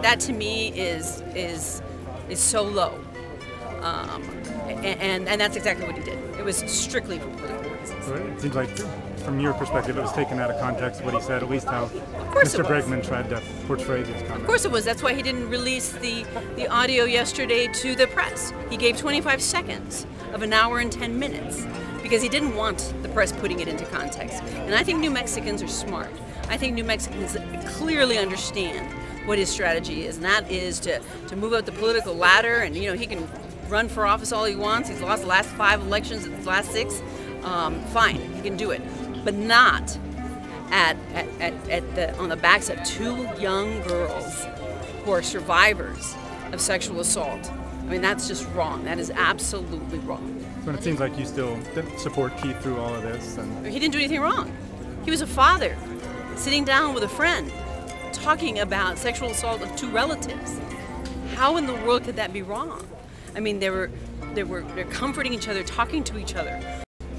that to me is so low. And that's exactly what he did. It was strictly for political reasons. Well, it seems like, from your perspective, it was taken out of context what he said, at least how Mr. Bregman tried to portray these comments. Of course it was. That's why he didn't release the audio yesterday to the press. He gave 25 seconds of an hour and 10 minutes because he didn't want the press putting it into context. And I think New Mexicans are smart. I think New Mexicans clearly understand what his strategy is, and that is to move up the political ladder. And he can run for office all he wants. He's lost the last 5 elections, the last 6. Fine, he can do it, but not on the backs of 2 young girls who are survivors of sexual assault. I mean, that's just wrong. That is absolutely wrong. So it seems like you still support Keith through all of this. And he didn't do anything wrong. He was a father sitting down with a friend talking about sexual assault of 2 relatives. How in the world could that be wrong? I mean, they're comforting each other, talking to each other.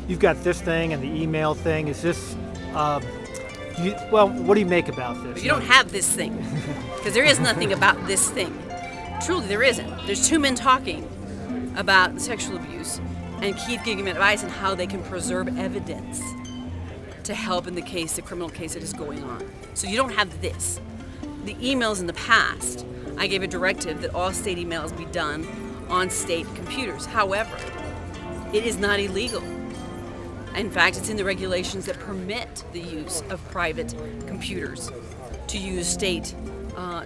You've got this thing and the email thing. Is this, well, what do you make about this? You don't have this thing, because there is nothing about this thing. Truly, there isn't. There's 2 men talking about sexual abuse, and Keith giving them advice on how they can preserve evidence to help in the criminal case that is going on. So you don't have this. The emails in the past, I gave a directive that all state emails be done on state computers. However, it is not illegal. In fact, it's in the regulations that permit the use of private computers to use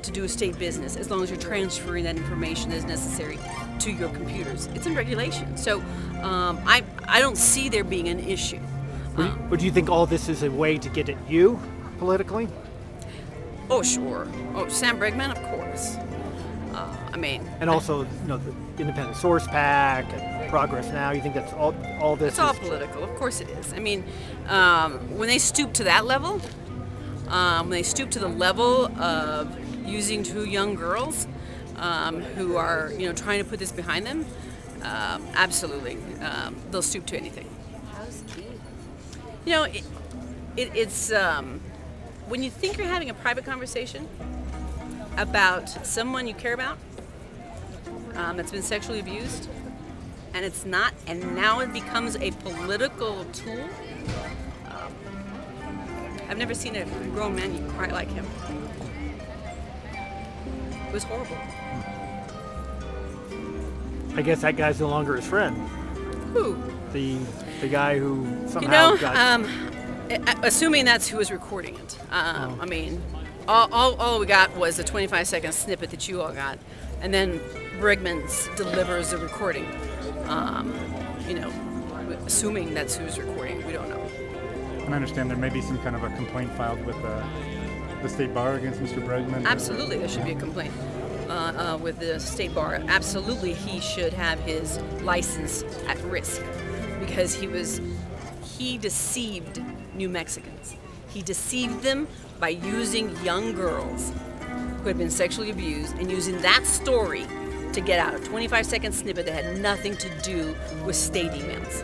to do a state business, as long as you're transferring that information as necessary to your computers. It's in regulation. So I don't see there being an issue. But do you think all this is a way to get at you politically? Oh, sure. Oh, Sam Bregman, of course. I mean, and also, the Independent Source PAC and Progress Now. You think that's all this? It's all political. Of course it is. I mean, when they stoop to that level, when they stoop to the level of using 2 young girls who are, trying to put this behind them, absolutely, they'll stoop to anything. How's Keith? It's when you think you're having a private conversation about someone you care about that's been sexually abused, and it's not, and now it becomes a political tool. I've never seen a grown man cry like him. It was horrible. I guess that guy's no longer his friend. Who? The guy who somehow got... assuming that's who was recording it. I mean, all we got was the 25-second snippet that you all got, and then Bregman delivers the recording. Assuming that's who's recording, we don't know. And I understand there may be some kind of a complaint filed with the state bar against Mr. Bregman. Absolutely, there should be a complaint with the state bar. Absolutely, he should have his license at risk, because he deceived New Mexicans. He deceived them by using young girls who had been sexually abused and using that story to get out a 25-second snippet that had nothing to do with state emails.